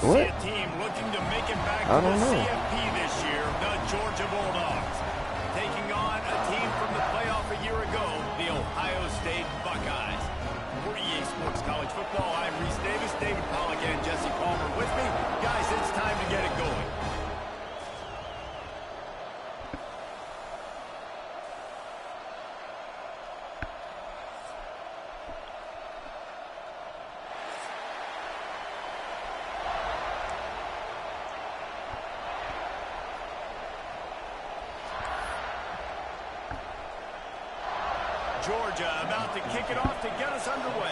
see What? a team looking to make it back I to the don't know. CFP this year, the Georgia Bulldogs, taking on a team from the playoff a year ago, the Ohio State Buckeyes. For EA Sports College Football, I'm Reese Davis, David Pollack, and Jesse Palmer with me. Guys, it's time to get it going. Georgia about to kick it off to get us underway.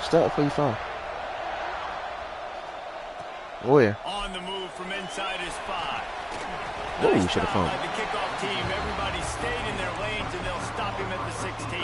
Stop before you fall. Where? On the move from inside his 5. Oh, you Nice should have job fallen. by the kickoff team. Everybody stayed in their lanes, and they'll stop him at the 16.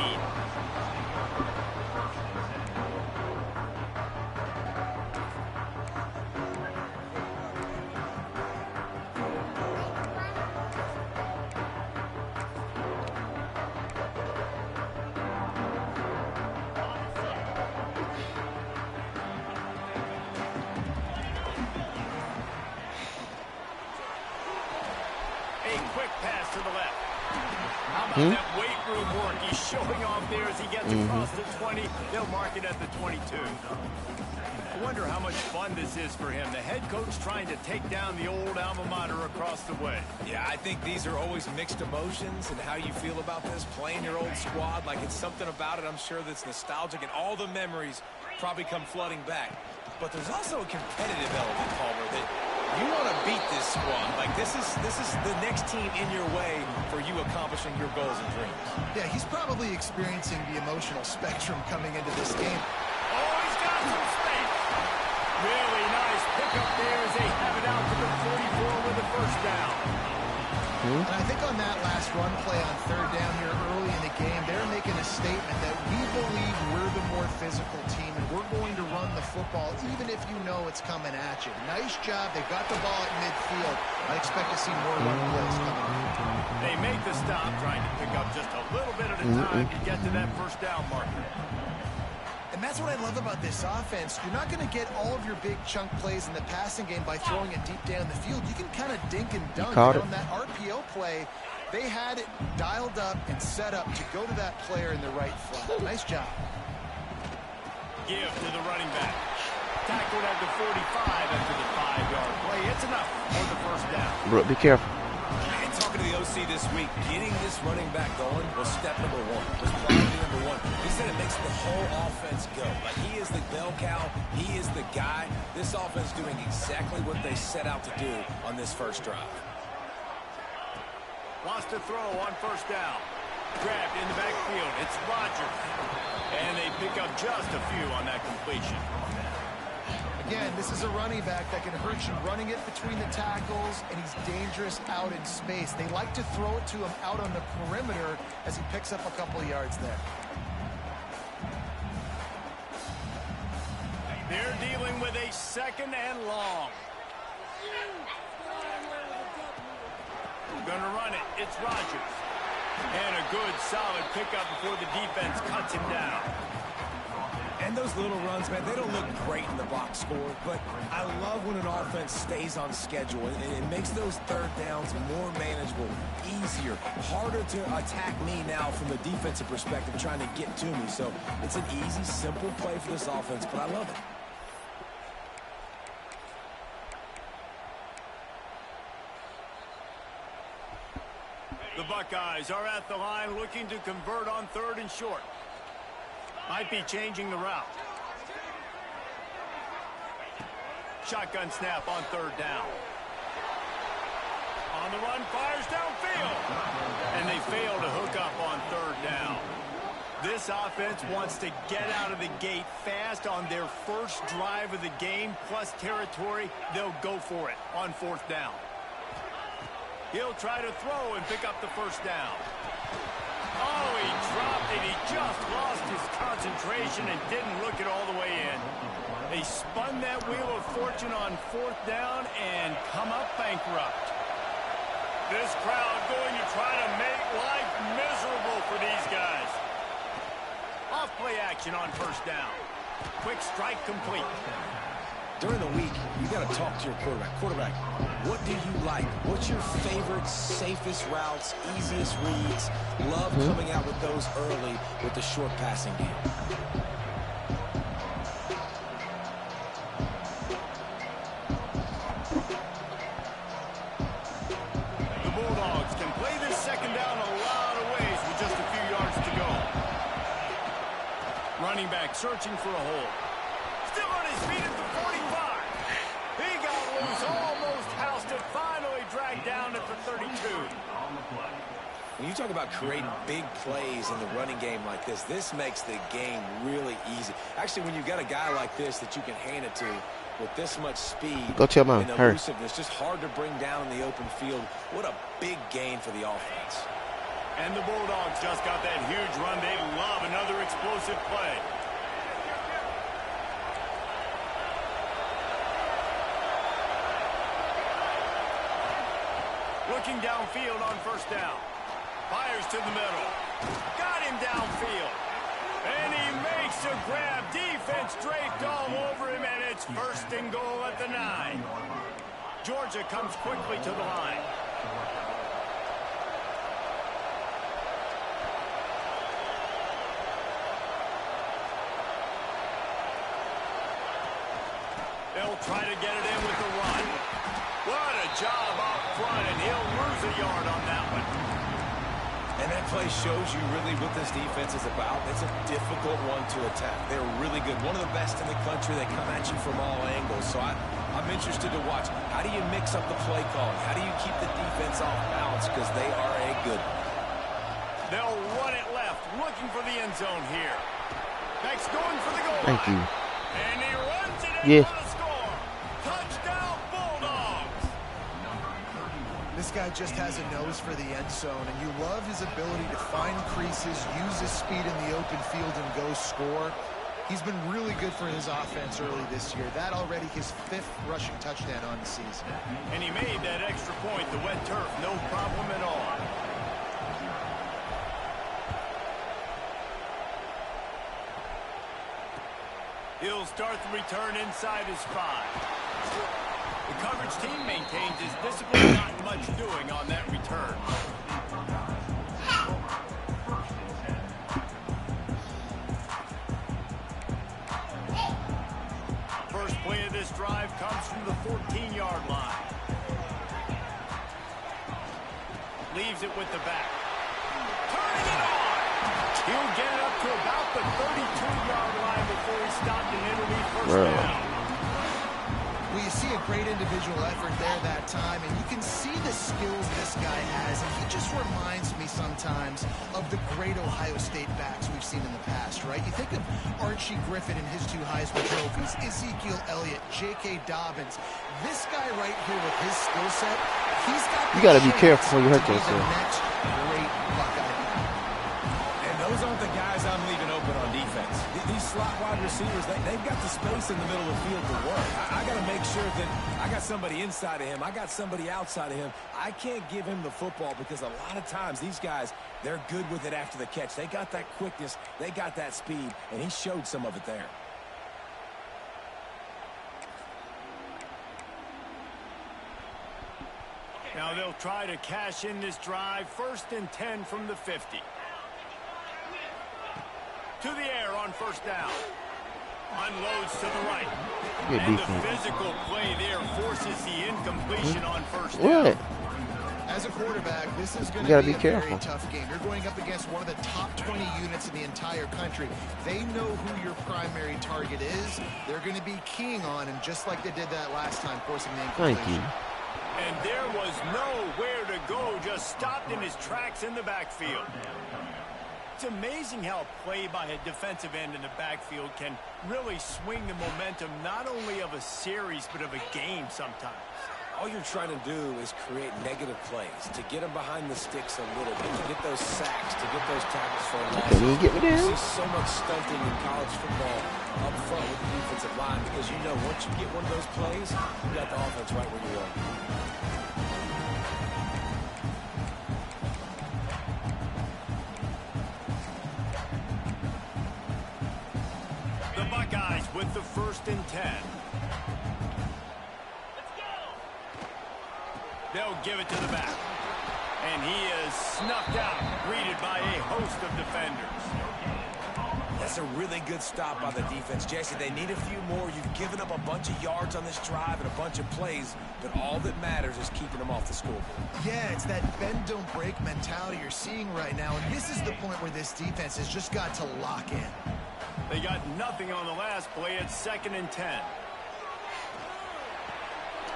That weight room work he's showing off there as he gets across the 20. They'll mark it at the 22. I wonder how much fun this is for him. The head coach trying to take down the old alma mater across the way. Yeah, I think these are always mixed emotions and how you feel about this, playing your old squad. Like, it's something about it, I'm sure, that's nostalgic, and all the memories probably come flooding back. But there's also a competitive element, Palmer, that you want to beat this squad. Like, this is the next team in your way for you accomplishing your goals and dreams. Yeah, he's probably experiencing the emotional spectrum coming into this game. Oh, he's got some space. Really nice pickup there as they have it out to the 44 with the first down. And I think on that last run play on third down here early in the game, they're making a statement that we believe we're the more physical team and we're going to run the football even if you know it's coming at you. Nice job. They got the ball at midfield. I expect to see more run plays coming up. They make the stop, trying to pick up just a little bit at a time to get to that first down marker. And that's what I love about this offense. You're not going to get all of your big chunk plays in the passing game by throwing it deep down the field. You can kind of dink and dunk. On that RPO play, they had it dialed up and set up to go to that player in the right flat. Nice job. Give to the running back. Tackled at the 45 after the 5-yard play. It's enough for the first down. Bro, be careful. And talking to the OC this week, getting this running back going was step number 1. Was priority number 1. He said it makes the whole offense go. Like, he is the bell cow. He is the guy. This offense doing exactly what they set out to do on this first drive. Wants to throw on first down. Grabbed in the backfield. It's Rodgers. And they pick up just a few on that completion. Again, this is a running back that can hurt you running it between the tackles, and he's dangerous out in space. They like to throw it to him out on the perimeter as he picks up a couple of yards there. They're dealing with a second and long. Gonna run it. It's Rodgers. And a good, solid pickup before the defense cuts him down. And those little runs, man, they don't look great in the box score, but I love when an offense stays on schedule, and it makes those third downs more manageable, easier, harder to attack me now from the defensive perspective trying to get to me. So it's an easy, simple play for this offense, but I love it. The Buckeyes are at the line looking to convert on third and short. Might be changing the route. Shotgun snap on third down. On the run, fires downfield. And they fail to hook up on third down. This offense wants to get out of the gate fast on their first drive of the game, plus territory. They'll go for it on fourth down. He'll try to throw and pick up the first down. Oh, he dropped it. He just lost his concentration and didn't look it all the way in. They spun that wheel of fortune on fourth down and come up bankrupt. This crowd going to try to make life miserable action on first down. Quick strike complete. During the week, you got to talk to your quarterback. Quarterback, what do you like? What's your favorite, safest routes, easiest reads? Love coming out with those early with the short passing game. The Bulldogs can play this second down a lot of ways with just a few yards to go. Running back searching for a hole. Still on his feet at the 45. He got loose, almost housed it, finally dragged down at the 32. When you talk about creating big plays in the running game like this makes the game really easy. Actually, when you've got a guy like this that you can hand it to with this much speed and elusiveness, just hard to bring down in the open field. What a big gain for the offense. And the Bulldogs just got that huge run. They love another explosive play. Looking downfield on first down. Fires to the middle. Got him downfield. And he makes a grab. Defense draped all over him, and it's first and goal at the 9. Georgia comes quickly to the line. They'll try to get it in with the run. What a job up front, and he'll lose a yard on that one. And that play shows you really what this defense is about. It's a difficult one to attack. They're really good. One of the best in the country. They come at you from all angles. So I'm interested to watch. How do you mix up the play calling? How do you keep the defense off balance? Because they are a good one. They'll run it left, looking for the end zone here. Next going for the goal line. Thank you. And he runs it in for the score. Touchdown, Bulldogs. This guy just has a nose for the end zone, and you love his ability to find creases, use his speed in the open field, and go score. He's been really good for his offense early this year. That already his 5th rushing touchdown on the season. And he made that extra point, the wet turf, no problem at all. He'll start the return inside his 5. The coverage team maintains his discipline, not much doing on that return. First play of this drive comes from the 14-yard line. Leaves it with the back. Turning it on! He'll get it up to about the 32-yard line before he stopped and it'll be first down. Well, you see a great individual effort there that time, and you can see the skills this guy has, and he just reminds me sometimes of the great Ohio State backs we've seen in the past, right? You think of Archie Griffin and his 2 Heisman trophies, Ezekiel Elliott, J.K. Dobbins. This guy right here with his skill set, he's got the You got to be careful when you hurt the yourself. next great Buckeye. And those aren't the guys I'm leaving open on defense. These slot wide receivers, they've got the space in the middle of the field to work. I got to make sure that I got somebody inside of him. I got somebody outside of him. I can't give him the football because a lot of times these guys, they're good with it after the catch. They got that quickness. They got that speed, and he showed some of it there. Now they'll try to cash in this drive. 1st and 10 from the 50. To the air on first down. Unloads to the right. And the physical play there forces the incompletion on first down. What? As a quarterback, this is going to be a careful. very tough game. You're going up against one of the top 20 units in the entire country. They know who your primary target is. They're going to be keying on him, just like they did that last time, forcing the incompletion. Thank you. And there was nowhere to go, just stopped in his tracks in the backfield. It's amazing how a play by a defensive end in the backfield can really swing the momentum not only of a series but of a game sometimes. All you're trying to do is create negative plays, to get them behind the sticks a little bit, to get those sacks, to get those tackles for a loss. Can you get me there? You see so much stunting in college football up front with the defensive line because you know once you get one of those plays, you got the offense right where you are. Buckeyes with the 1st and 10. They'll give it to the back. And he is snuffed out, greeted by a host of defenders. That's a really good stop by the defense. Jason, they need a few more. You've given up a bunch of yards on this drive and a bunch of plays, but all that matters is keeping them off the scoreboard. Yeah, it's that bend, don't break mentality you're seeing right now, and this is the point where this defense has just got to lock in. They got nothing on the last play. It's 2nd and 10.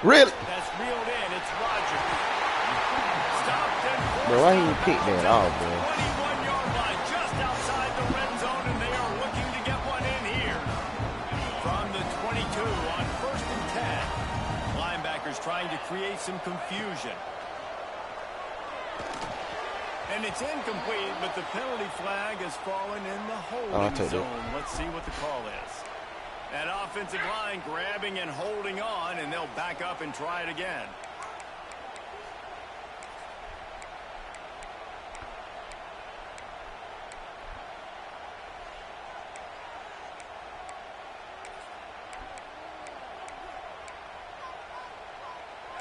Really? That's reeled in. It's Rodgers. Stopped and forced. Bro, why he pick that off, bro? 21-yard line, just outside the red zone, and they are looking to get one in here. From the 22 on 1st and 10. Linebackers trying to create some confusion. And it's incomplete, but the penalty flag has fallen in the holding zone. Let's see what the call is. That offensive line grabbing and holding on, and they'll back up and try it again.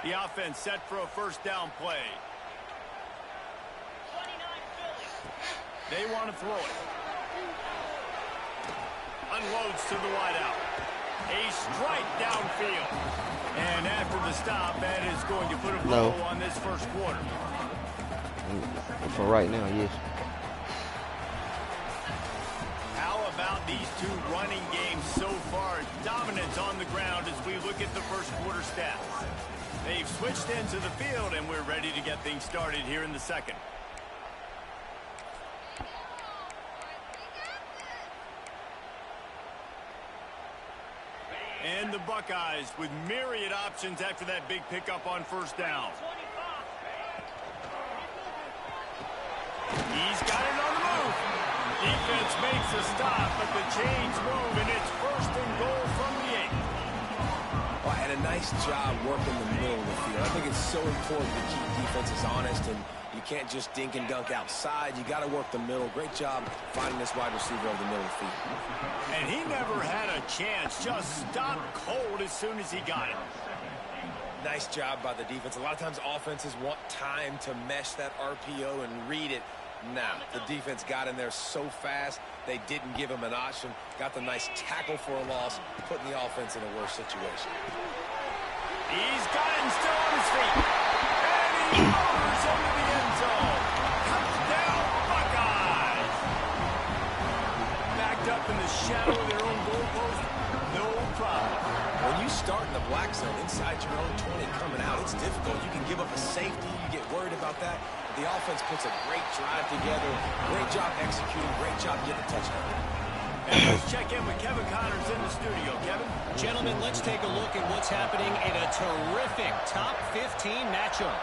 The offense set for a 1st down play. They want to throw it. Unloads to the wideout. A strike downfield. And after the stop, that is going to put a blow on this 1st quarter. For right now, yes. How about these two running games so far? Dominance on the ground as we look at the 1st quarter stats. They've switched into the field, and we're ready to get things started here in the 2nd. And the Buckeyes with myriad options after that big pickup on 1st down. He's got it on the move. Defense makes a stop, but the chains move, and it's 1st and goal from the 8. Well, and a nice job working the middle of the field. I think it's so important to keep defenses honest, and you can't just dink and dunk outside. You got to work the middle. Great job finding this wide receiver over the middle of the field. And he never had a chance. Just stopped cold as soon as he got it. Nice job by the defense. A lot of times offenses want time to mesh that RPO and read it. Nah, the defense got in there so fast, they didn't give him an option. Got the nice tackle for a loss, putting the offense in a worse situation. He's got it and still on his feet. And he powers into the end zone. Touchdown, Buckeyes. Backed up in the shadow of their own goalpost, no problem. When you start in the black zone inside your own 20 coming out, it's difficult. You can give up a safety. You get worried about that. The offense puts a great drive together. Great job executing. Great job getting a touchdown. And let's check in with Kevin Connors in the studio. Kevin? Gentlemen, let's take a look at what's happening in a terrific top 15 matchup.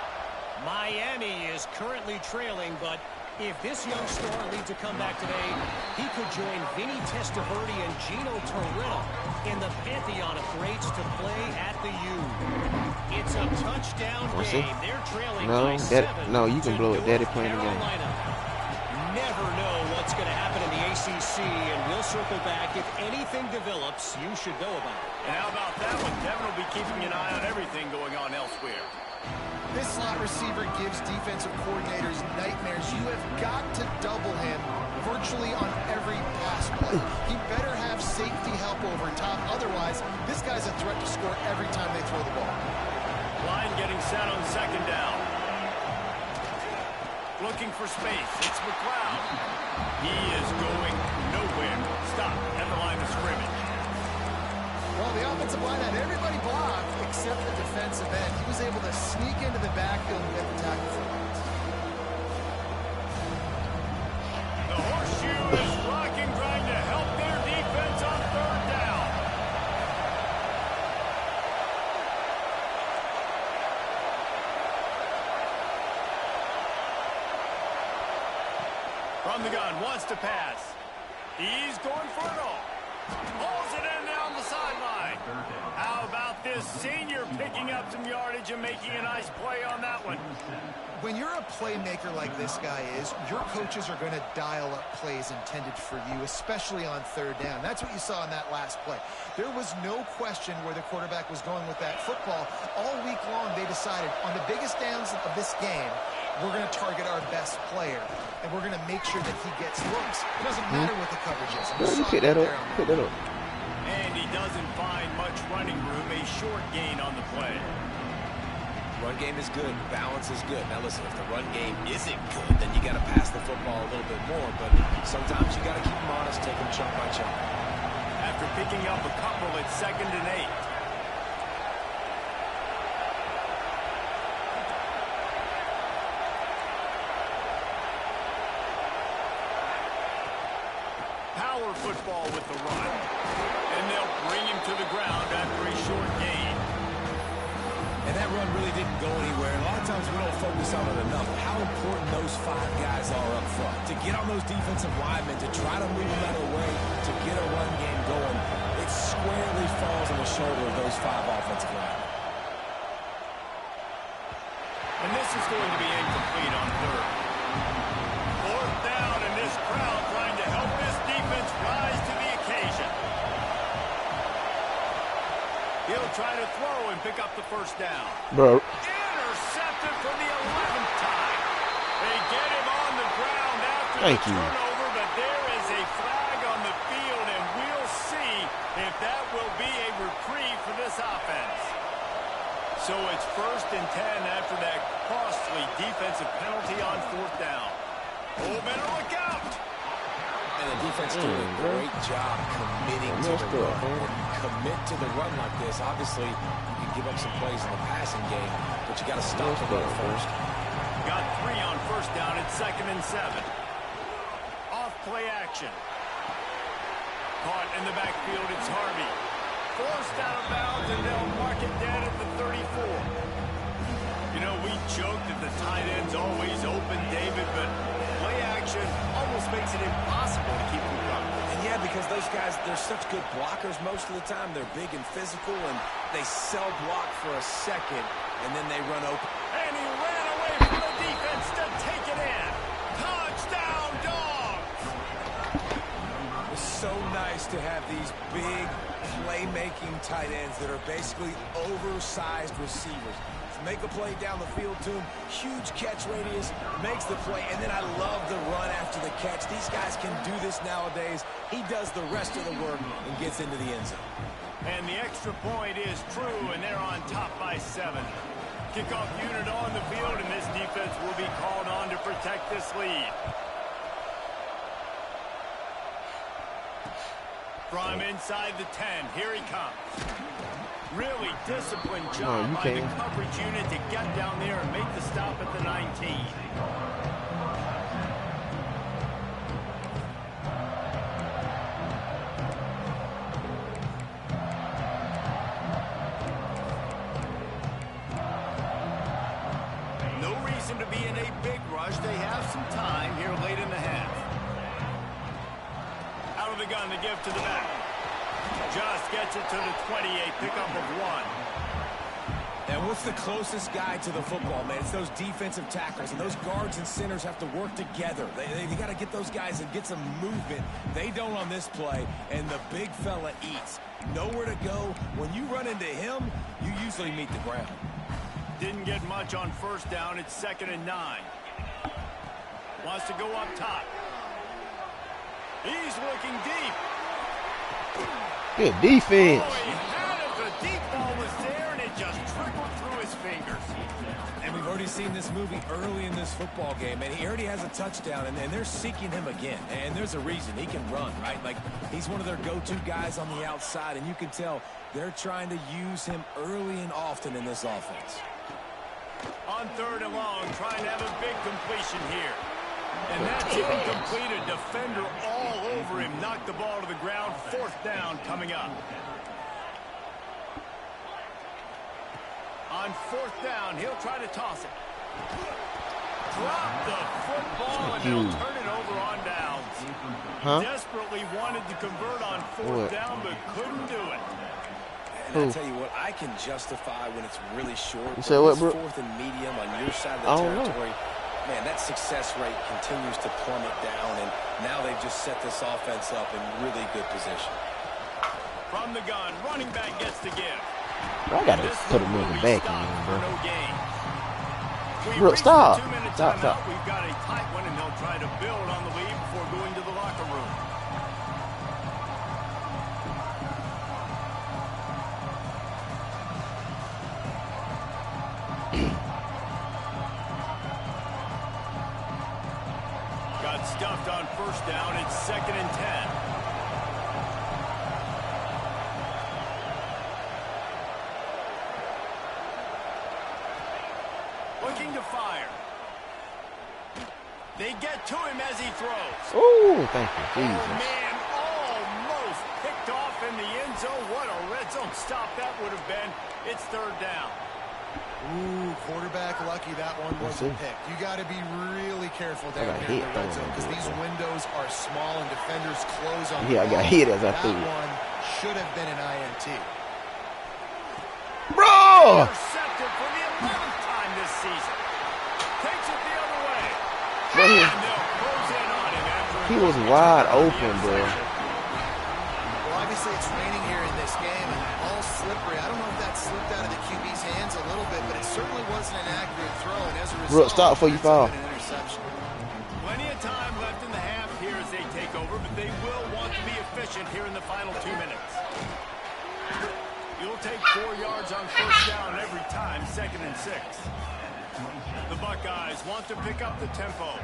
Miami is currently trailing, but if this young star leads a comeback today, he could join Vinny Testaverde and Gino Torretta in the pantheon of greats to play at the U. It's a touchdown game. They're trailing by 7. No, you can blow it. Daddy playing the game. Never know what's going to happen in the ACC, and we'll circle back. If anything develops, you should know about it. And how about that one? Devin will be keeping an eye on everything going on elsewhere. This slot receiver gives defensive coordinators nightmares. You have got to double him virtually on every pass play. He better have safety help over top. Otherwise, this guy's a threat to score every time they throw the ball. Line getting set on 2nd down. Looking for space. It's McLeod. He is going nowhere. Stop at the line of scrimmage. Well, the offensive line had everybody blocked except the defensive end. He was able to sneak into the backfield and get the tackle for once. The horseshoe is rocking, trying to help their defense on 3rd down. From the gun, wants to pass. He's going for it all. Pulls it in down the sideline. How about this senior picking up some yardage and making a nice play on that one. When you're a playmaker like this guy is, your coaches are going to dial up plays intended for you, especially on third down. That's what you saw in that last play. There was no question where the quarterback was going with that football. All week long, they decided on the biggest downs of this game, we're going to target our best player, and we're going to make sure that he gets looks. It doesn't matter what the coverage is. You pick that up. Pick that up. And he doesn't find much running room. A short gain on the play. Run game is good. Balance is good. Now listen, if the run game isn't good, then you got to pass the football a little bit more. But sometimes you got to keep them honest, take them chunk by chunk. After picking up a couple at 2nd and 8. Power football with the run. And they'll bring him to the ground after a short gain. And that run really didn't go anywhere. And a lot of times we don't focus on it enough. How important those 5 guys are up front. To get on those defensive linemen, to try to move them out of the way, to get a run game going, it squarely falls on the shoulder of those 5 offensive linemen. And this is going to be incomplete on 3rd. 4th down, and this crowd trying to help this defense rise to the occasion. He'll try to throw and pick up the 1st down. Bro. Intercepted for the 11th time. They get him on the ground after the turnover, but there is a flag on the field, and we'll see if that will be a reprieve for this offense. So it's 1st and 10 after that costly defensive penalty on 4th down. Oh, better look out! And the defense doing a great job committing to the run. When you commit to the run like this, obviously you can give up some plays in the passing game, but you got to stop the run first. Got 3 on 1st down at 2nd and 7. Off play action. Caught in the backfield, it's Harvey. Forced out of bounds, and they'll mark it dead at the 34. You know, we joke that the tight end's always open, David, but play action almost makes it impossible to keep them covered. And yeah, because those guys, they're such good blockers most of the time. They're big and physical, and they sell block for a second, and then they run open. And he ran away from the defense to take it in. Touchdown, Dogs! It's so nice to have these big playmaking tight ends that are basically oversized receivers. Make a play down the field to him, huge catch radius, makes the play, and then I love the run after the catch. These guys can do this nowadays. He does the rest of the work and gets into the end zone. And the extra point is true, and they're on top by 7. Kickoff unit on the field, and this defense will be called on to protect this lead. From inside the 10, here he comes. Really disciplined job by the coverage unit to get down there and make the stop at the 19. No reason to be in a big rush. They have some time here late in the half. Out of the gun to give to the back. Just gets it to the 28, pickup of 1. And what's the closest guy to the football, man? It's those defensive tackles, and those guards and centers have to work together. They got to get those guys and get some movement. They don't on this play, and the big fella eats. Nowhere to go. When you run into him, you usually meet the ground. Didn't get much on 1st down. It's 2nd and 9. Wants to go up top. He's looking deep. Good defense. Oh, he had it. The deep ball was there, and it just trickled through his fingers. And we've already seen this movie early in this football game, and he already has a touchdown, and they're seeking him again. And there's a reason. He can run, right? Like, he's one of their go-to guys on the outside, and you can tell they're trying to use him early and often in this offense. On 3rd and long, trying to have a big completion here. And that's incomplete. A defender all over him. Knocked the ball to the ground. 4th down coming up. On 4th down, he'll try to toss it. Drop the football, and he'll turn it over on downs. Desperately wanted to convert on 4th down, but couldn't do it. And I tell you what, I can justify when it's really short. You said what, bro? Fourth and medium on your side of the territory. Man, that success rate continues to plummet down, and now they've just set this offense up in really good position. From the gun, running back gets the give. Bro, I gotta put him in the back end, bro. No gain. Bro, stop. Stop. We've got a tight one, and they'll try to build on the lead before going to the locker room. Got stuffed on first down. It's 2nd and 10. Looking to fire. They get to him as he throws. Oh, thank you, Oh, Jesus. man, almost picked off in the end zone. What a red zone stop that would have been. It's 3rd down. Ooh, quarterback lucky that one wasn't picked. You got to be really careful down here in the red zone because these windows are small and defenders close on I got hit as I threw it. That one should have been an INT. Bro! Intercepted for the 11th time this season. Takes it the other way. Bro, And they'll close in on him after he was wide open, bro. Well, obviously it's raining here in this game and all slippery. I don't know if that slipped out of the QB's hands a little bit, but it certainly wasn't an accurate throw. And as a result, Brooke, stop before you fall. An interception. Plenty of time left in the half here as they take over, but they will want to be efficient here in the final 2 minutes. You'll take 4 yards on first down every time, 2nd and 6. The Buckeyes want to pick up the tempo.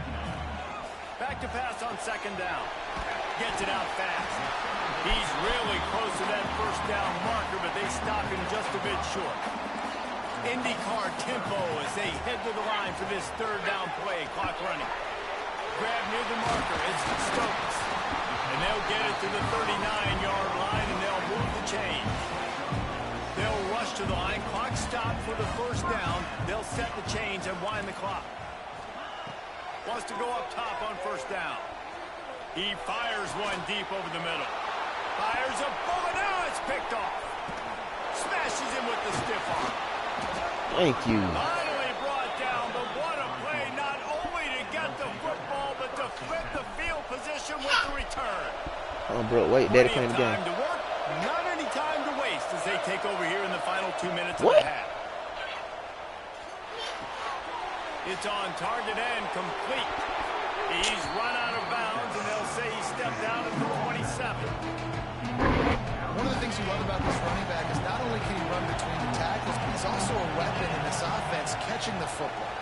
Back to pass on 2nd down. Gets it out fast. He's really close to that first down marker, but they stop him just a bit short. IndyCar tempo as they head to the line for this 3rd down play. Clock running. Grab near the marker. It's Stokes. And they'll get it to the 39-yard line, and they'll move the chain. They'll rush to the line. Clock stopped for the first down. They'll set the chains and wind the clock. Wants to go up top on first down. He fires one deep over the middle. Fires a bullet. Now it's picked off. Smashes him with the stiff arm. Thank you. Finally brought down, but what a play. Not only to get the football, but to flip the field position with the return. Oh, bro, wait. Daddy playing the game. Time to work. Not any time to waste as they take over here in the final 2 minutes of What? the half. It's on target and complete. He's run out of bounds, and they'll say he stepped out at the 27. One of the things you love about this running back is not only can he run between the tackles, but he's also a weapon in this offense catching the football.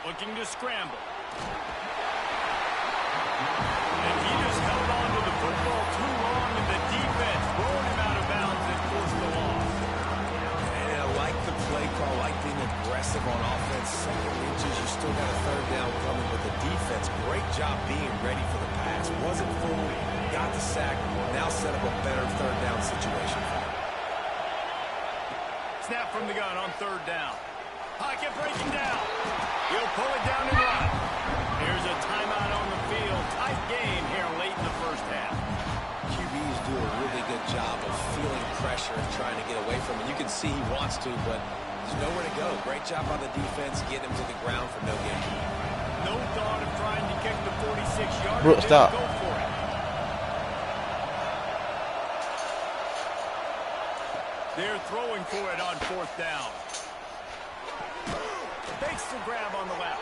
Looking to scramble. And he just held on to the football too long, and the defense rolled him out of bounds and forced the loss. And I like the play call, like being aggressive on offense. 2nd inches, you still got a 3rd down coming with the defense. Great job being ready for the pass. Wasn't fooled, got the sack, now set up a better 3rd down situation for him. Snap from the gun on 3rd down. Pocket breaking down. He'll pull it down and run. Here's a timeout on the field. Tight game here late in the first half. QBs do a really good job of feeling pressure and trying to get away from it. You can see he wants to, but there's nowhere to go. Great job by the defense, getting him to the ground for no gain. No thought of trying to kick the 46-yard. Brooke, stop. Go for it. They're throwing for it on 4th down. Fakes the grab on the left.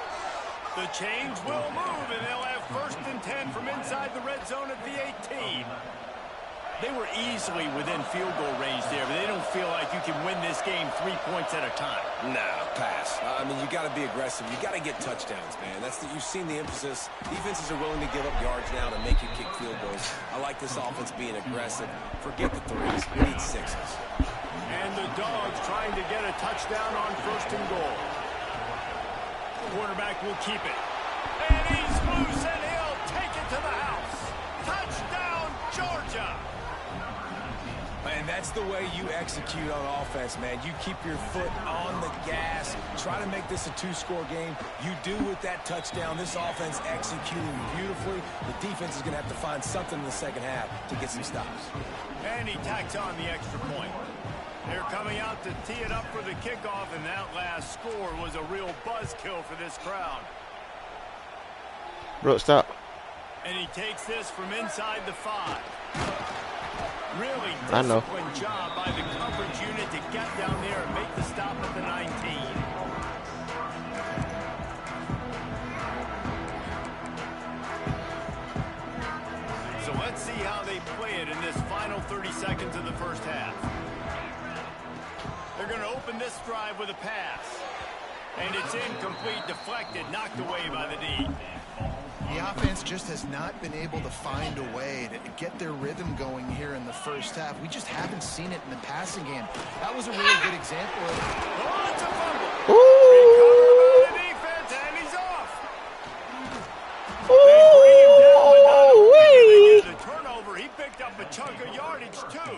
The change will move, and they'll have 1st and 10 from inside the red zone at the 18. They were easily within field goal range there, but they don't feel like you can win this game 3 points at a time. Nah, pass. I mean, you got to be aggressive. You got to get touchdowns, man. You've seen the emphasis. Defenses are willing to give up yards now to make you kick field goals. I like this offense being aggressive. Forget the 3s. We need 6s. And the Dogs trying to get a touchdown on 1st and goal. Quarterback will keep it. And he's loose, and he'll take it to the house. Touchdown, Georgia. And that's the way you execute on offense, man. You keep your foot on the gas. Try to make this a two-score game. You do with that touchdown. This offense executing beautifully. The defense is going to have to find something in the second half to get some stops. And he tacks on the extra point. They're coming out to tee it up for the kickoff, and that last score was a real buzzkill for this crowd. Bro, stop. And he takes this from inside the 5. Really I know. disciplined job by the coverage unit to get down there and make the stop at the 19. So let's see how they play it in this final 30 seconds of the first half. They're going to open this drive with a pass. And it's incomplete, deflected, knocked away by the D. The offense just has not been able to find a way to get their rhythm going here in the first half. We just haven't seen it in the passing game. That was a really good example of it. Oh, it's a fumble. Ooh. Recovered by the defense, and he's off. Ooh. The turnover, he picked up a chunk of yardage, too.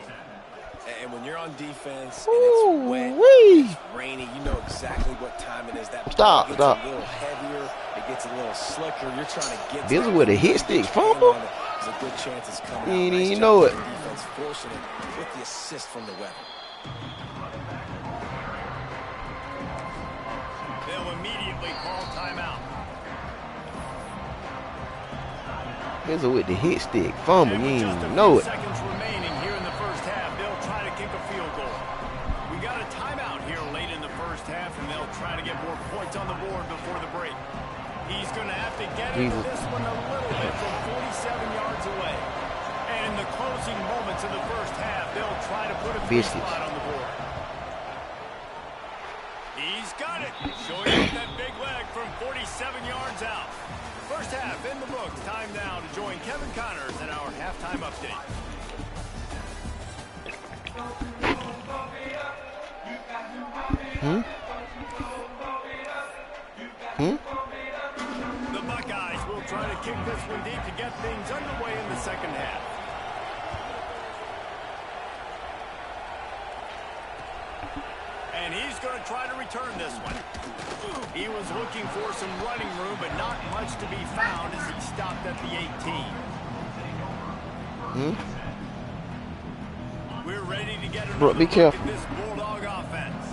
And when you're on defense and it's wet, it's rainy, you know exactly what time it is. That ball gets a little heavier, it gets a little slicker. You're trying to get This is with a hit stick fumble. There's a good chance it's coming You out. didn't Nice even job know by it. the defense forcing it with the assist from the weather. They'll immediately call timeout. This is with the hit stick fumble. And You with didn't just a even know few it. seconds remaining here in the first half, they'll try to kick a field goal. We got a timeout here late in the first half, and they'll try to get more points on the board before the break. He's going to have to get into this one a little bit from 47 yards away. And in the closing moments of the first half, they'll try to put a big spot on the board. He's got it. Showing off that big leg from 47 yards out. First half in the books. Time now to join Kevin Connors in our halftime update. The Buckeyes will try to kick this one deep to get things underway in the second half. And he's going to try to return this one. He was looking for some running room, but not much to be found as he stopped at the 18. We're ready to get another Be careful. look at this Bulldog offense.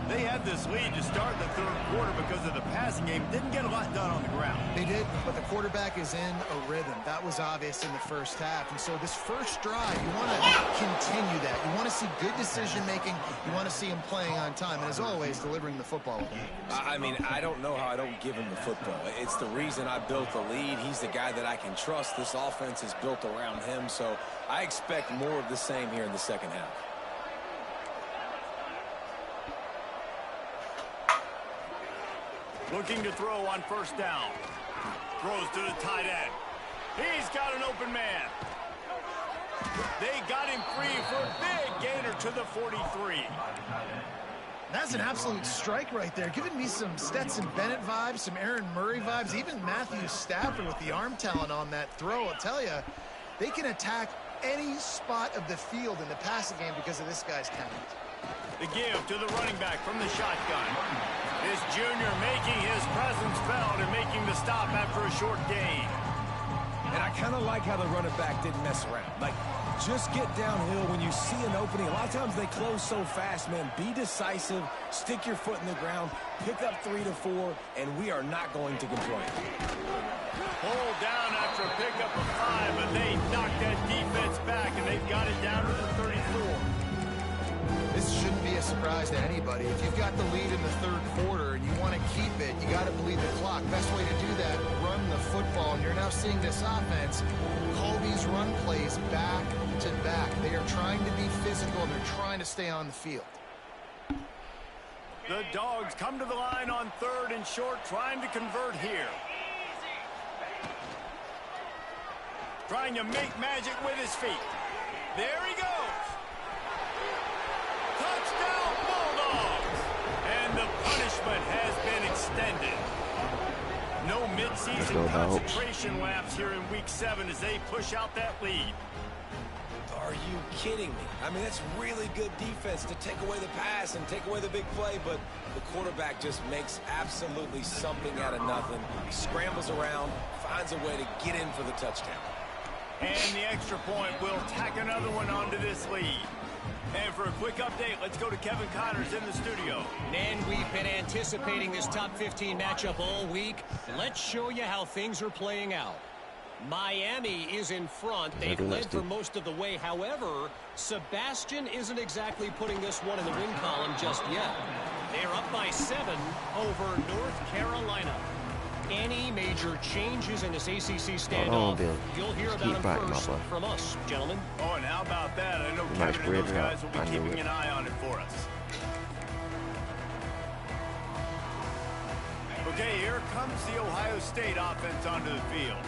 They had this lead to start the third quarter because of the passing game. Didn't get a lot done on the ground. They did, but the quarterback is in a rhythm. That was obvious in the first half. And so this first drive, you want to continue that. You want to see good decision-making. You want to see him playing on time. And as always, delivering the football. I mean, I don't know how I don't give him the football. It's the reason I built the lead. He's the guy that I can trust. This offense is built around him. So I expect more of the same here in the second half. Looking to throw on first down. Throws to the tight end. He's got an open man. They got him free for a big gainer to the 43. That's an absolute strike right there. Giving me some Stetson Bennett vibes, some Aaron Murray vibes, even Matthew Stafford with the arm talent on that throw. I'll tell you, they can attack any spot of the field in the passing game because of this guy's talent. The give to the running back from the shotgun. This junior making his presence felt and making the stop after a short gain. And I kind of like how the running back didn't mess around. Like, just get downhill when you see an opening. A lot of times they close so fast, man. Be decisive, stick your foot in the ground, pick up 3 to 4, and we are not going to complain. Pulled down after a pickup of 5, but they knocked that defense back, and they've got it down to the 34. This shouldn't be a surprise to anybody. If you've got the lead in the third quarter and you want to keep it, you got to bleed the clock. Best way to do that, run the football. And you're now seeing this offense call these run plays back to back. They are trying to be physical, and they're trying to stay on the field. The Dogs come to the line on third and short, trying to convert here. Trying to make magic with his feet. There he goes. Touchdown Bulldogs! And the punishment has been extended. No midseason concentration lapse here in Week 7 as they push out that lead. Are you kidding me? I mean, that's really good defense to take away the pass and take away the big play, but the quarterback just makes absolutely something out of nothing. Scrambles around, finds a way to get in for the touchdown. And the extra point will tack another one onto this lead. And for a quick update, let's go to Kevin Connors in the studio. And we've been anticipating this top 15 matchup all week. Let's show you how things are playing out. Miami is in front. They've led for most of the way. However, Sebastian isn't exactly putting this one in the win column just yet. They're up by 7 over North Carolina. Any major changes in this ACC standoff, you'll hear about them first from us, gentlemen. Oh, and how about that? I know Kevin and those guys will be keeping an eye on it for us. Okay, here comes the Ohio State offense onto the field.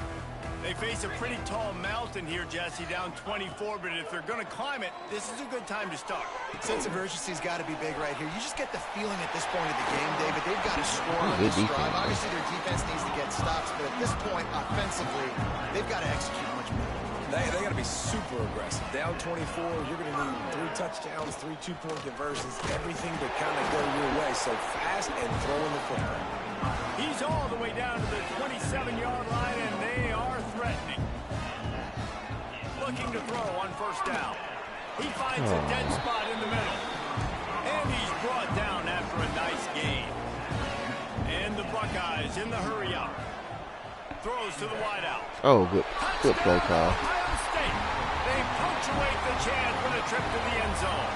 They face a pretty tall mountain here, Jesse, down 24, but if they're going to climb it, this is a good time to start. Sense of urgency's got to be big right here. You just get the feeling at this point of the game, David, they've got to score on this drive. Obviously, their defense needs to get stops, but at this point, offensively, they've got to execute much better. They got to be super aggressive. Down 24, you're going to need 3 touchdowns, 3 two-point conversions, everything to kind of go your way. So fast and throwing the football. He's all the way down to the 27-yard line, and they are threatening. Looking to throw on first down. He finds a dead spot in the middle. And he's brought down after a nice gain. And the Buckeyes in the hurry-up. Throws to the wideout. Oh, good play call. Ohio State. They punctuate the chance for the trip to the end zone.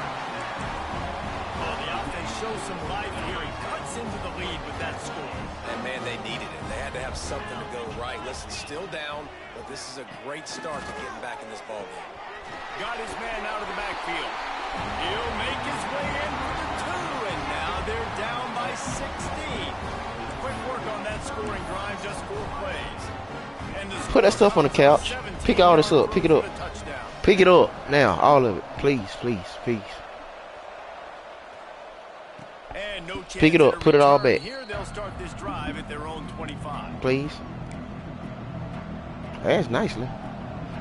Well, the offense shows some life here. He cuts into the lead with that score. And, man, they needed it. They had to have something to go right. Listen, still down, but this is a great start to getting back in this ballgame. Got his man out of the backfield. He'll make his way in for the 2, and now they're down by 16. Quick work on that scoring drive, just 4 plays. And put that stuff on the couch. Pick all this up. Pick it up. Pick it up now. All of it. Please, please, please. And no chance pick it up. Put it all back. Here they'll start this drive at their own 25. Please. That's nicely.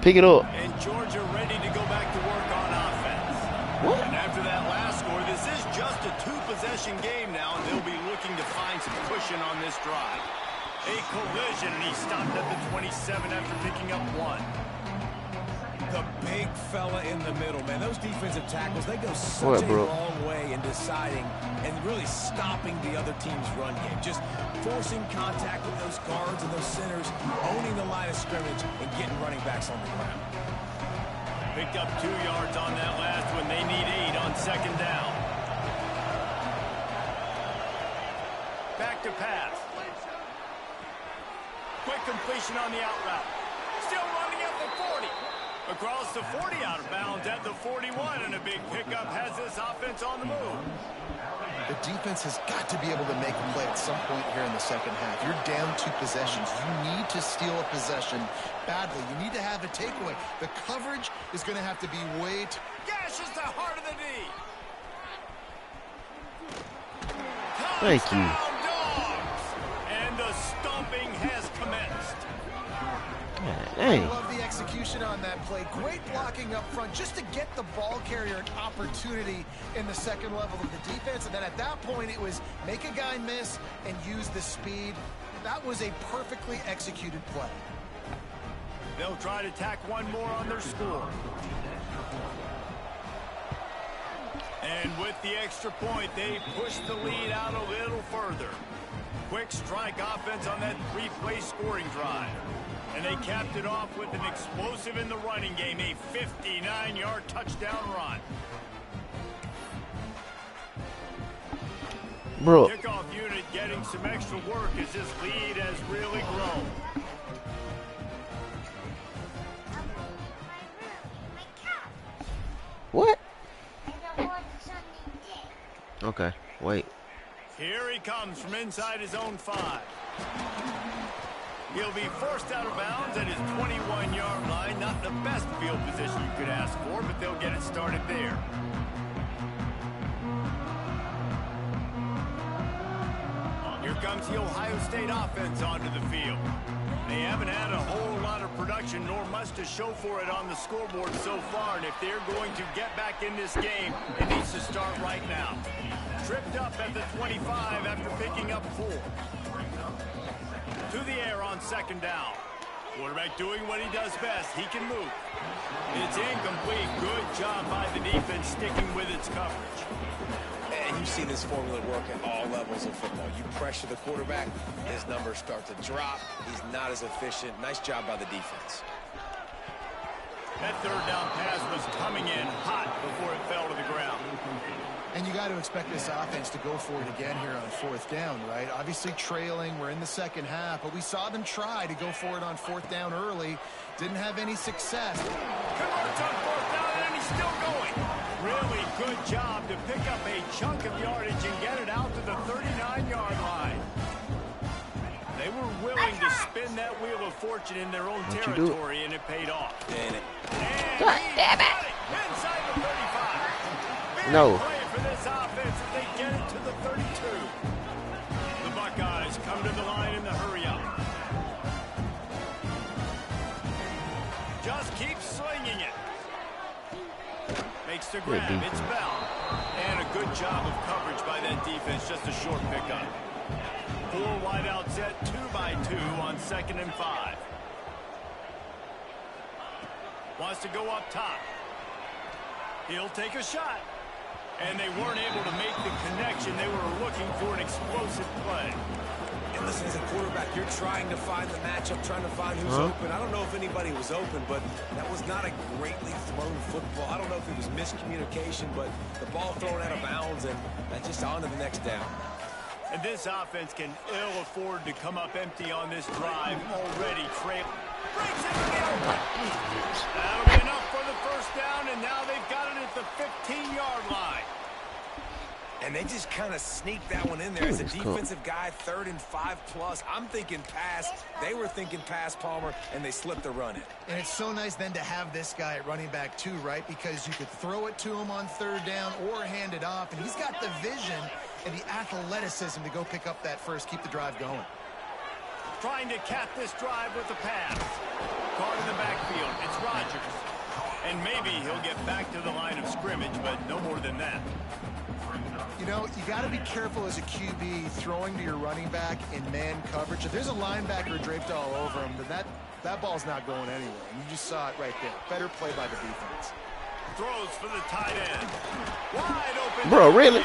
Pick it up. And Georgia ready to go back to work on offense. What? And after that last score, this is just a 2-possession game now, and they'll be looking to find some cushion on this drive. A collision, and he stopped at the 27 after picking up 1. The big fella in the middle, man. Those defensive tackles, they go such a long way in deciding and really stopping the other team's run game. Just forcing contact with those guards and those centers, owning the line of scrimmage, and getting running backs on the ground. Picked up 2 yards on that last one. They need 8 on second down. Back to pass. Quick completion on the out route. Still running at the 40. Across the 40, out of bounds at the 41, and a big pickup has this offense on the move. The defense has got to be able to make a play at some point here in the second half. You're down 2 possessions. You need to steal a possession badly. You need to have a takeaway. The coverage is going to have to be way too... Gashes the heart of the D. Thank you. Dogs. And the stomping has commenced. Hey. I love the execution on that play. Great blocking up front just to get the ball carrier an opportunity in the second level of the defense. And then at that point, it was make a guy miss and use the speed. That was a perfectly executed play. They'll try to tack one more on their score. And with the extra point, they push the lead out a little further. Quick strike offense on that 3-play scoring drive. And they capped it off with an explosive in the running game, a 59-yard touchdown run. Bro. Kickoff unit getting some extra work as this lead has really grown. What? Okay, wait. Here he comes from inside his own 5. He'll be forced out of bounds at his 21-yard line. Not the best field position you could ask for, but they'll get it started there. Here comes the Ohio State offense onto the field. They haven't had a whole lot of production production, nor much to show for it on the scoreboard so far. And if they're going to get back in this game, it needs to start right now. Tripped up at the 25 after picking up 4. To the air on second down. Quarterback doing what he does best. He can move. It's incomplete. Good job by the defense sticking with its coverage. And you see this formula work at all levels of football. You pressure the quarterback, his numbers start to drop. He's not as efficient. Nice job by the defense. That third down pass was coming in hot before it fell to the ground. And you got to expect this offense to go for it again here on fourth down, right? Obviously trailing, we're in the second half, but we saw them try to go for it on fourth down early. Didn't have any success. Converts on fourth down, and he's still going. Really good job to pick up a chunk of yardage and get it out to the 39-yard line. They were willing to spin that wheel of fortune in their own territory, and it paid off. And God damn it. Inside the 35. Big No. play for this offense as they get it to the 32. The Buckeyes come to the line in the hurry-up. Just keep slinging it. Makes the grab. It's Bell. And a good job of coverage by that defense. Just a short pickup. 4 wide out set, 2 by 2 on 2nd and 5. Wants to go up top. He'll take a shot. And they weren't able to make the connection. They were looking for an explosive play. And listen, as a quarterback, you're trying to find the matchup, trying to find who's open. I don't know if anybody was open, but that was not a greatly thrown football. I don't know if it was miscommunication, but the ball thrown out of bounds and just on to the next down. And this offense can ill afford to come up empty on this drive. Already trailing. Breaks it to the open. That'll be enough for the first down, and now they've got it at the 15-yard line. And they just kind of sneaked that one in there as a defensive guy, 3rd and 5+. I'm thinking pass. They were thinking pass, Palmer, and they slipped the run in. And it's so nice then to have this guy at running back too, right? Because you could throw it to him on 3rd down or hand it off, and he's got the vision and the athleticism to go pick up that first, keep the drive going. Trying to cap this drive with a pass. Caught in the backfield. It's Rodgers. And maybe he'll get back to the line of scrimmage, but no more than that. You know, you got to be careful as a QB throwing to your running back in man coverage. If there's a linebacker draped all over him, then that ball's not going anywhere. And you just saw it right there. Better play by the defense. Throws for the tight end. Wide open. Bro, really?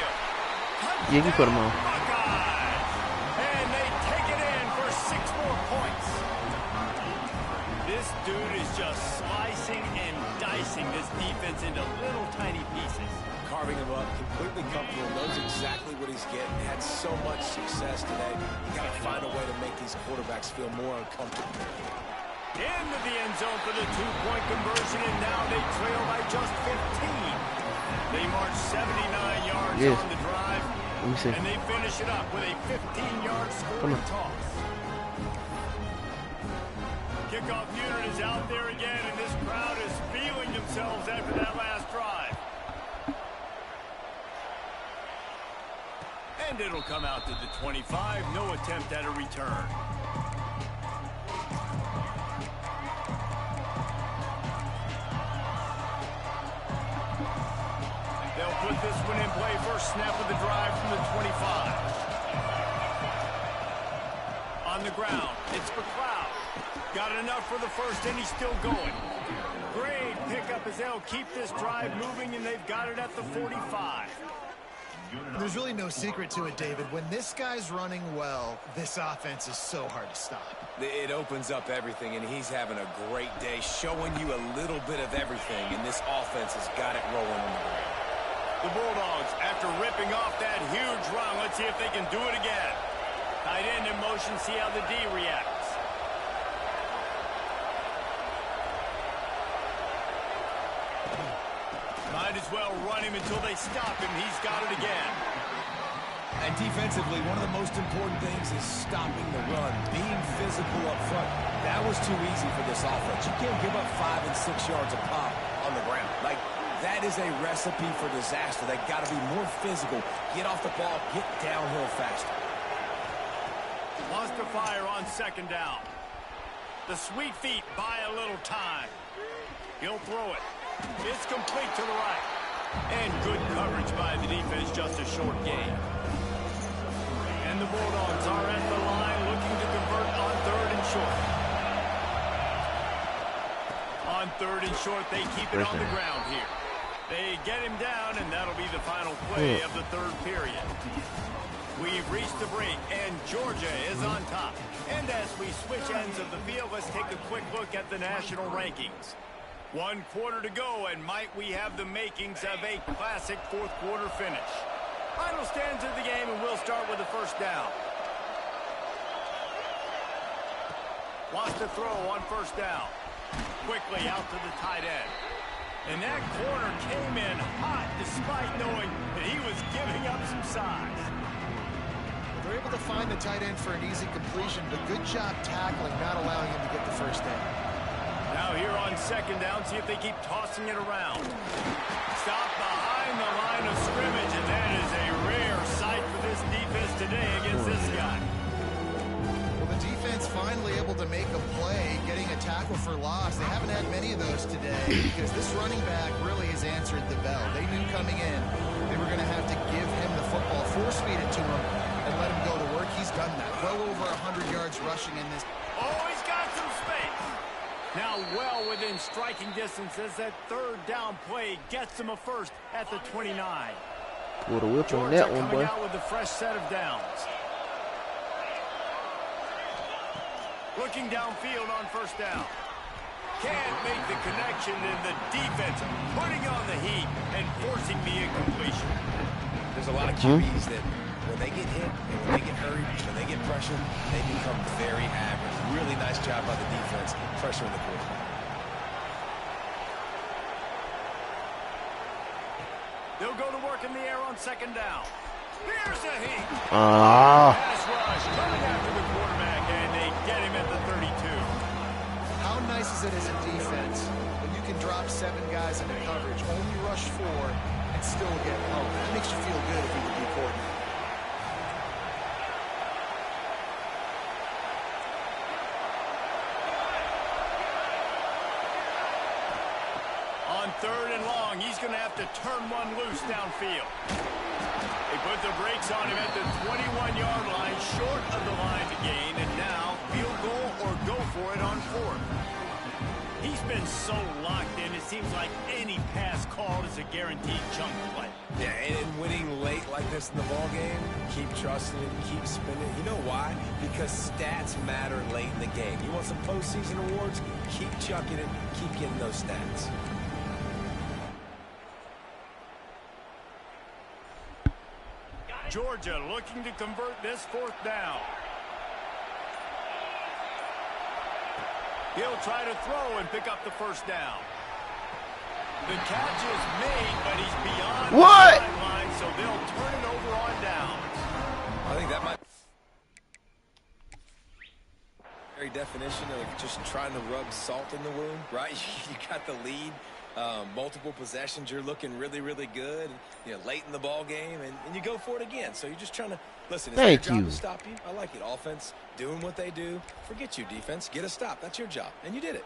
Yeah, you put him on. Buckeyes. And they take it in for 6 more points. This dude is just slicing and dicing this defense into little tiny pieces. Carving him up, completely comfortable, knows exactly what he's getting. Had so much success today. You got to find a way to make these quarterbacks feel more uncomfortable. Into the end zone for the 2-point conversion, and now they trail by just 15. They march 79 yards on the drive, and they finish it up with a 15-yard scoring toss. Kickoff unit is out there again, and this crowd is feeling themselves after that last drive. And it'll come out to the 25. No attempt at a return. They'll put this one in play. First snap of the drive from the 25. On the ground, it's McLeod. Got enough for the first, and he's still going. Great pickup as they'll keep this drive moving, and they've got it at the 45. There's really no secret to it, David. When this guy's running well, this offense is so hard to stop. It opens up everything, and he's having a great day, showing you a little bit of everything, and this offense has got it rolling on the ground. The Bulldogs, after ripping off that huge run, let's see if they can do it again. Tight end in motion, see how the D reacts. Might as well run him until they stop him. He's got it again. And defensively, one of the most important things is stopping the run, being physical up front. That was too easy for this offense. You can't give up 5 and 6 yards a pop on the ground. Like, that is a recipe for disaster. They got to be more physical, get off the ball, get downhill faster. Wants to fire on 2nd down. The sweet feet buy a little time. He'll throw it. It's complete to the right. And good coverage by the defense, just a short gain. And the Bulldogs are at the line looking to convert on 3rd and short. On 3rd and short, they keep it on the ground here. They get him down, and that'll be the final play of the 3rd period. We've reached the break, and Georgia is on top. And as we switch ends of the field, let's take a quick look at the national rankings. 1 quarter to go, and might we have the makings of a classic 4th quarter finish. Final stands of the game, and we'll start with the first down. Wants to throw on first down. Quickly out to the tight end. And that corner came in hot despite knowing that he was giving up some size. They're able to find the tight end for an easy completion, but good job tackling, not allowing him to get the first down. Now here on 2nd down, see if they keep tossing it around. Stop behind the line of scrimmage, and that is a rare sight for this defense today against this guy. Well, the defense finally able to make a play, getting a tackle for loss. They haven't had many of those today because this running back really has answered the bell. They knew coming in they were going to have to give him the football, force feed it to him, and let him go to work. He's done that. Well over 100 yards rushing in this. Oh, he's got some space. Now well within striking distance as that 3rd down play gets him a first at the 29. What a whip on Georgia that one, coming boy. out with a fresh set of downs. Looking downfield on first down. Can't make the connection, and the defense putting on the heat and forcing the incompletion. There's a lot of QBs that when they get hit and when they get hurried, when they get pressured, they become very average. Really nice job by the defense pressuring the quarterback. They'll go to work in the air on 2nd down. Here's a heat. Pass rush coming after the quarterback, and they get him at the 32. How nice is it as a defense when you can drop 7 guys into coverage, only rush 4, and still get home? That makes you feel good if you're the D coordinator. On 3rd and long, he's going to have to turn one loose downfield. They put the brakes on him at the 21-yard line, short of the line to gain, and now field goal or go for it on 4th. He's been so locked in, it seems like any pass called is a guaranteed chunk play. Yeah, and winning late like this in the ball game, keep trusting it, keep spinning. You know why? Because stats matter late in the game. You want some postseason awards? Keep chucking it, keep getting those stats. Georgia looking to convert this 4th down. He'll try to throw and pick up the first down. The catch is made, but he's beyond the line, so they'll turn it over on downs. I think that might very definition of just trying to rub salt in the wound, right? You got the lead. Multiple possessions, you're looking really, really good, late in the ball game, and you go for it again. So you're just trying to, listen, it's their job to stop you. I like it. Offense, doing what they do. Forget you, defense. Get a stop. That's your job, and you did it.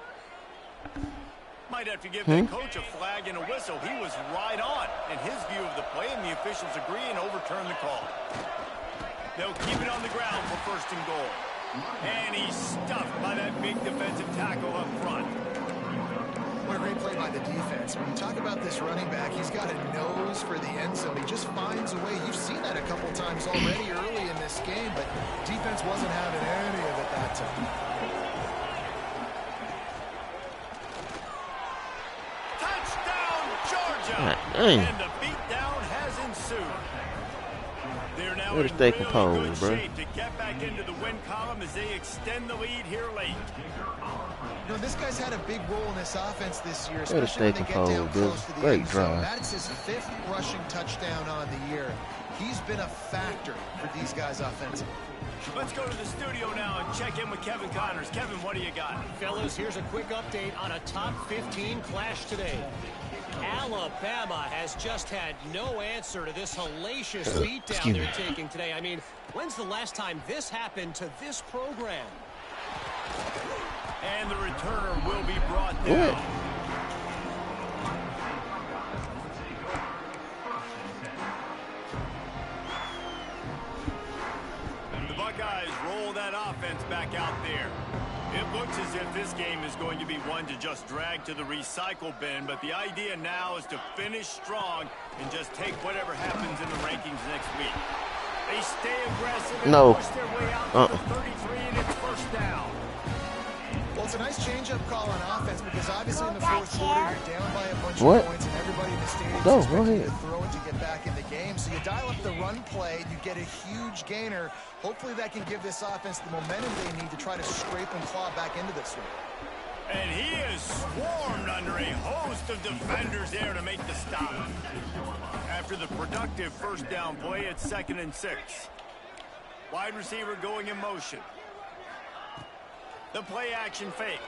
Might have to give the coach a flag and a whistle. He was right on in his view of the play, and the officials agree and overturn the call. They'll keep it on the ground for 1st and goal. And he's stuffed by that big defensive tackle up front. What a great play by the defense. When you talk about this running back, he's got a nose for the end zone. He just finds a way. You've seen that a couple times already early in this game, but defense wasn't having any of it that time. Touchdown, Georgia! And the beatdown has ensued. They're now in really good shape to get back into the win column as they extend the lead here late. This guy's had a big role in this offense this year, especially when they get down close to the end zone. That's his 5th rushing touchdown on the year. He's been a factor for these guys offensively. Let's go to the studio now and check in with Kevin Connors. Kevin, what do you got? Fellas, here's a quick update on a top 15 clash today. Alabama has just had no answer to this hellacious beatdown they're taking today. I mean, when's the last time this happened to this program? And the returner will be brought down. The Buckeyes roll that offense back out there. It looks as if this game is going to be one to just drag to the recycle bin, but the idea now is to finish strong and just take whatever happens in the rankings next week. They stay aggressive and push their way out to the 33, and it's first down. Well, it's a nice change-up call on offense because obviously in the fourth quarter you're down by a bunch of points and everybody in the stadium is expecting you to throw it to get back in the game. So you dial up the run play, you get a huge gainer. Hopefully that can give this offense the momentum they need to try to scrape and claw back into this one. And he is swarmed under a host of defenders there to make the stop. After the productive first down play, it's 2nd and 6. Wide receiver going in motion. The play action fake.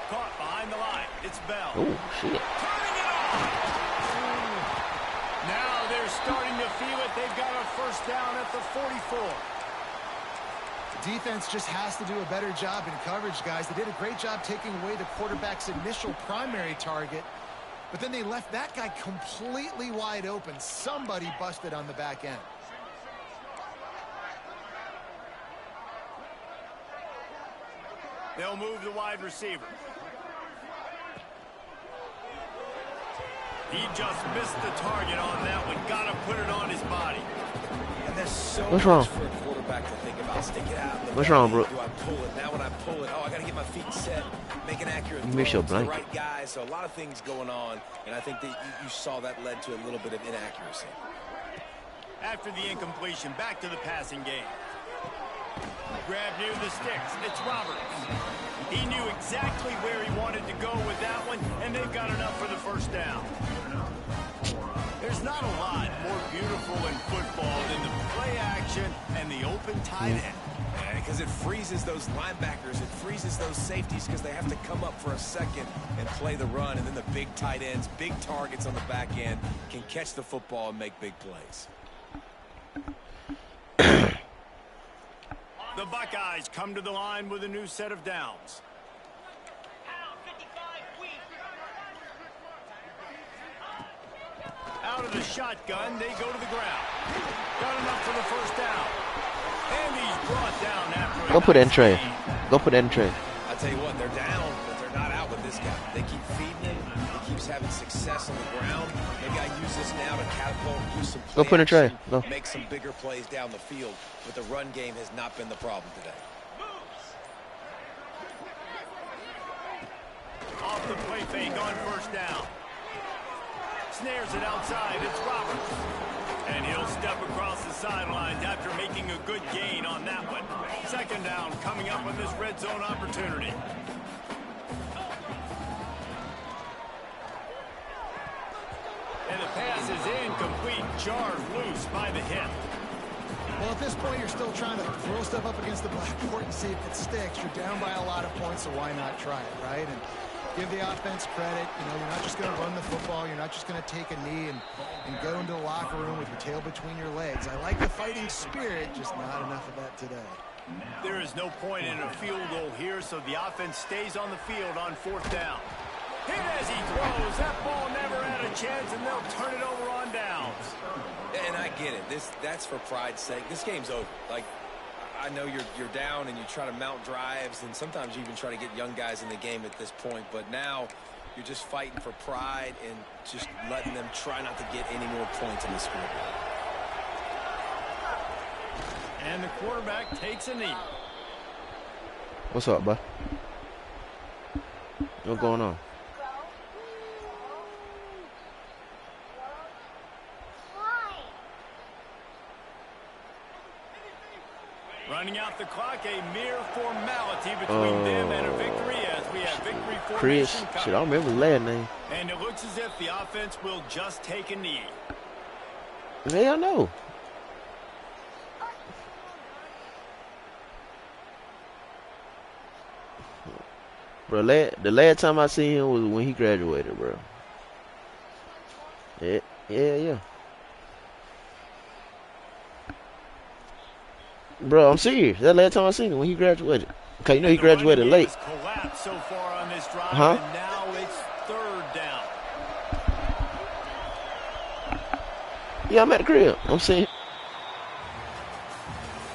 Caught behind the line. It's Bell. Oh, shit. Turning it on. Now they're starting to feel it. They've got a first down at the 44. Defense just has to do a better job in coverage, guys. They did a great job taking away the quarterback's initial primary target, but then they left that guy completely wide open. Somebody busted on the back end. They'll move the wide receiver. He just missed the target on that one. Got to put it on his body. And there's so What's wrong? much for a quarterback to think about. Stick it out. What's wrong, bro? Do I pull it? Now when I pull it, I got to get my feet set, make an accurate You throw miss your to the blanket. right guy. So a lot of things going on, and I think that you saw that led to a little bit of inaccuracy. After the incompletion, back to the passing game. Grab near the sticks. It's Roberts. He knew exactly where he wanted to go with that one, and they've got enough for the first down. There's not a lot more beautiful in football than the play action and the open tight end. Because it freezes those linebackers, it freezes those safeties because they have to come up for a second and play the run, and then the big tight ends, big targets on the back end can catch the football and make big plays. The Buckeyes come to the line with a new set of downs. Out of the shotgun, they go to the ground. Got enough for the first down. And he's brought down after Go put it in tray. Go put it in tray. I tell you what, they're down, but they're not out with this guy. They keep feeding him. He keeps having success on the ground. Maybe I use this now to catapult, do some play Go put in tray. action, Go. make some bigger plays down the field. But the run game has not been the problem today. Off the play fake on first down. Snares it outside. It's Roberts. And he'll step across the sidelines after making a good gain on that one. Second down coming up on this red zone opportunity. And the pass is incomplete. Jarred loose by the hip. Well, at this point, you're still trying to throw stuff up against the blackboard and see if it sticks. You're down by a lot of points, so why not try it, right? And give the offense credit. You know, you're not just going to run the football. You're not just going to take a knee and go into the locker room with your tail between your legs. I like the fighting spirit, just not enough of that today. There is no point in a field goal here, so the offense stays on the field on fourth down. Hit as he throws. That ball never had a chance, and they'll turn it over on downs. And I get it. That's for pride's sake. This game's over. Like, I know you're down and you try to mount drives, and sometimes you even try to get young guys in the game at this point. But now you're just fighting for pride and just letting them try not to get any more points in the scoreboard. And the quarterback takes a knee. What's up, bud? What's going on? Running out the clock, a mere formality between them and a victory as we have victory formation Chris. coming. Shit, I don't remember his last name. And it looks as if the offense will just take a knee. Yeah, I know. Bro, the last time I seen him was when he graduated, bro. Yeah. Bro, I'm serious. That's the last time I seen him when he graduated. Okay, you know he graduated late. Collapsed so far on this drive, Huh? and now it's third down. Yeah, I'm at the crib. I'm seeing.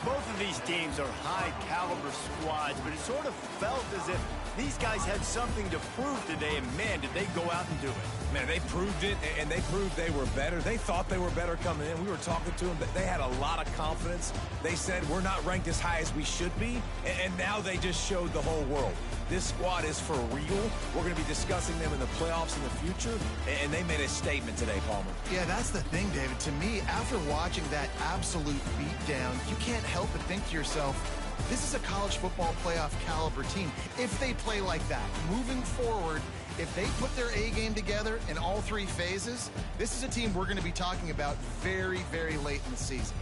Both of these teams are high-caliber squads, but it sort of felt as if these guys had something to prove today, and, man, did they go out and do it. Man, they proved it, and they proved they were better. They thought they were better coming in. We were talking to them. They had a lot of confidence. They said, we're not ranked as high as we should be, and now they just showed the whole world. This squad is for real. We're going to be discussing them in the playoffs in the future, and they made a statement today, Palmer. Yeah, that's the thing, David. To me, after watching that absolute beatdown, you can't help but think to yourself, this is a college football playoff caliber team. If they play like that, moving forward, if they put their A game together in all three phases, this is a team we're going to be talking about very, very late in the season.